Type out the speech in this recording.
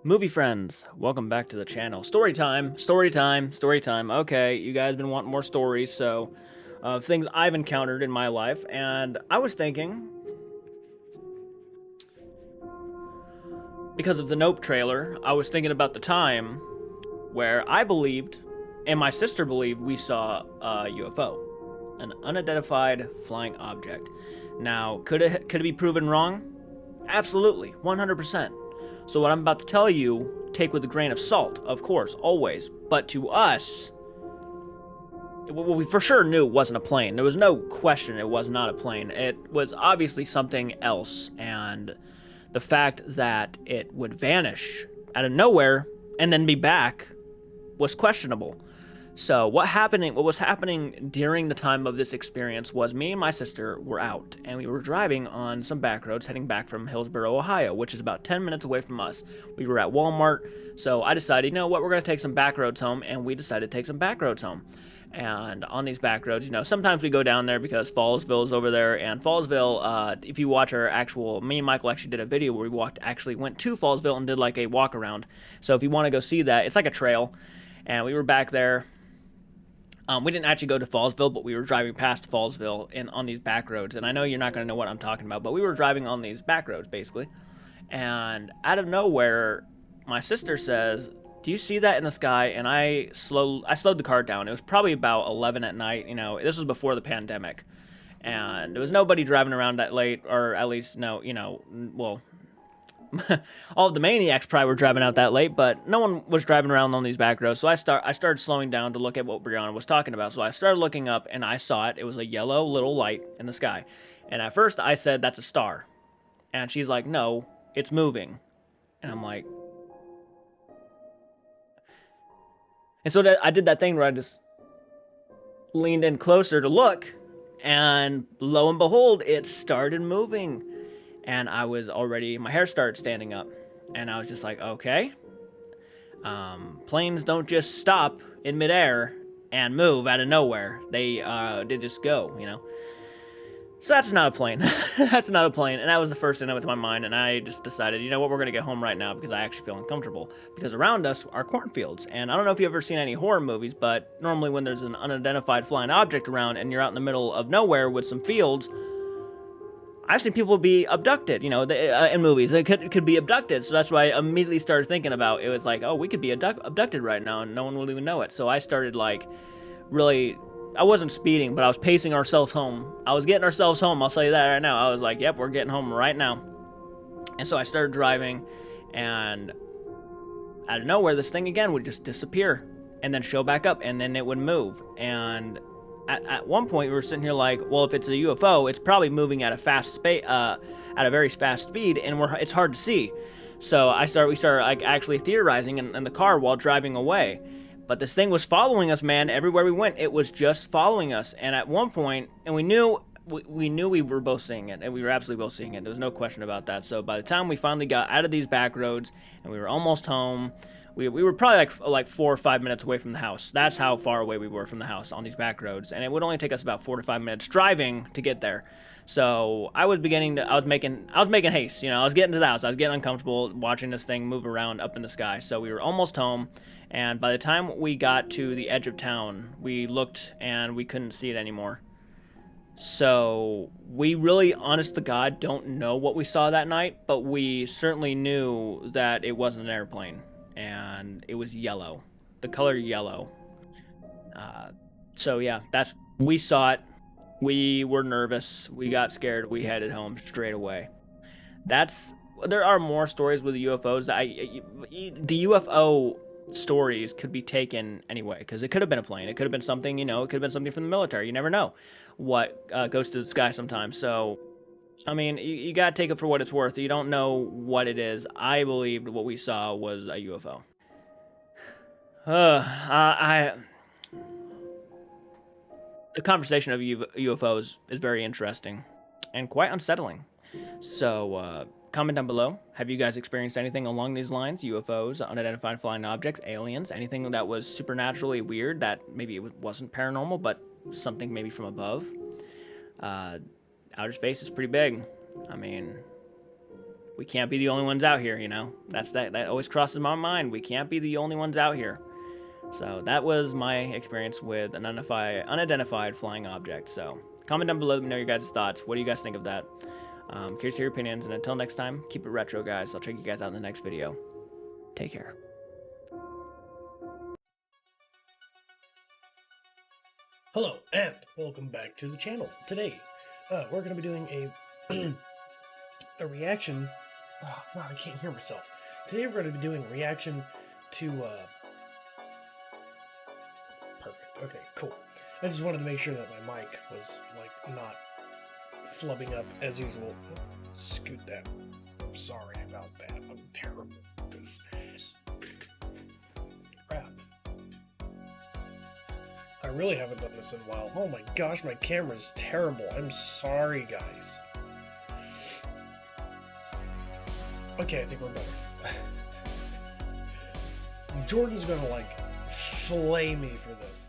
Movie friends, welcome back to the channel. Story time, story time, story time. Okay, you guys been wanting more stories, so things I've encountered in my life, and I was thinking, because of the Nope trailer, I was thinking about the time where I believed, and my sister believed, we saw a UFO, an unidentified flying object. Now, could it be proven wrong? Absolutely, 100%. So what I'm about to tell you, take with a grain of salt, of course, always. But to us, what we for sure knew wasn't a plane. There was no question it was not a plane. It was obviously something else, and the fact that it would vanish out of nowhere and then be back was questionable. So what was happening during the time of this experience was me and my sister were out, and we were driving on some back roads heading back from Hillsboro, Ohio, which is about 10 minutes away from us. We were at Walmart, so I decided, you know what, we're going to take some back roads home, and we decided to take some back roads home. And on these back roads, sometimes we go down there because Fallsville is over there, and Fallsville, if you watch our actual, me and Michael actually did a video where we went to Fallsville and did like a walk around. So if you want to go see that, it's like a trail, and we were back there. We didn't actually go to Fallsville, but we were driving past Fallsville on these back roads. And I know you're not going to know what I'm talking about, but we were driving on these back roads, basically. And out of nowhere, my sister says, "Do you see that in the sky?" And I slowed the car down. It was probably about 11 at night. This was before the pandemic. And there was nobody driving around that late, or at least, no, well, all of the maniacs probably were driving out that late, but no one was driving around on these back roads. So I started slowing down to look at what Brianna was talking about. So I started looking up, and I saw it. It was a yellow little light in the sky. And at first I said, "That's a star." And she's like, "No, it's moving." And I'm like... And so I did that thing where I just leaned in closer to look, and lo and behold, it started moving. And my hair started standing up, and I was just like, okay, planes don't just stop in midair and move out of nowhere. They just go. So that's not a plane. That's not a plane. And that was the first thing that went to my mind, and I just decided, you know what, we're going to get home right now because I actually feel uncomfortable. Because around us are cornfields, and I don't know if you've ever seen any horror movies, but normally when there's an unidentified flying object around and you're out in the middle of nowhere with some fields, I've seen people be abducted, in movies. They could be abducted, so that's why I immediately started thinking about it. Was like, oh, we could be abducted right now, and no one will even know it. So I started, really... I wasn't speeding, but I was pacing ourselves home. I was getting ourselves home, I'll tell you that right now. I was like, yep, we're getting home right now. And so I started driving, and out of nowhere, this thing again would just disappear, and then show back up, and then it would move. And at one point, we were sitting here like, well, if it's a UFO, it's probably moving at a very fast speed, and it's hard to see. So we started actually theorizing in the car while driving away. But this thing was following us, man. Everywhere we went, it was just following us. And at one point, and we knew we were both seeing it, and we were absolutely both seeing it. There was no question about that. So by the time we finally got out of these back roads and we were almost home, we were probably like 4 or 5 minutes away from the house. That's how far away we were from the house on these back roads, and it would only take us about 4 to 5 minutes driving to get there. So I was making haste. I was getting to the house. I was getting uncomfortable watching this thing move around up in the sky. So we were almost home, and by the time we got to the edge of town, we looked and we couldn't see it anymore. So we really, honest to God, don't know what we saw that night, but we certainly knew that it wasn't an airplane, and it was yellow, the color yellow. So yeah, we saw it. We were nervous. We got scared. We headed home straight away. There are more stories with the UFOs. The UFO stories could be taken anyway, because it could have been a plane. It could have been something, it could have been something from the military. You never know what goes to the sky sometimes. So, I mean, you got to take it for what it's worth. You don't know what it is. I believed what we saw was a UFO. The conversation of UFOs is very interesting and quite unsettling. So, comment down below. Have you guys experienced anything along these lines? UFOs, unidentified flying objects, aliens, anything that was supernaturally weird that maybe it wasn't paranormal, but something maybe from above? Outer space is pretty big. I mean, we can't be the only ones out here, you know? That always crosses my mind. We can't be the only ones out here. So that was my experience with an unidentified flying object. So comment down below, let me know your guys' thoughts. What do you guys think of that? Curious to hear your opinions, and until next time, keep it retro, guys. I'll check you guys out in the next video. Take care. Hello, and welcome back to the channel. Today, we're going to be doing a reaction. Oh, wow, I can't hear myself. Today, we're going to be doing a reaction to. Perfect. Okay, cool. I just wanted to make sure that my mic was like not flubbing up as usual. Scoot that. I'm sorry about that. I'm terrible at this. Crap. I really haven't done this in a while. Oh my gosh, my camera's terrible. I'm sorry, guys. Okay, I think we're better. Jordan's gonna, like, flay me for this.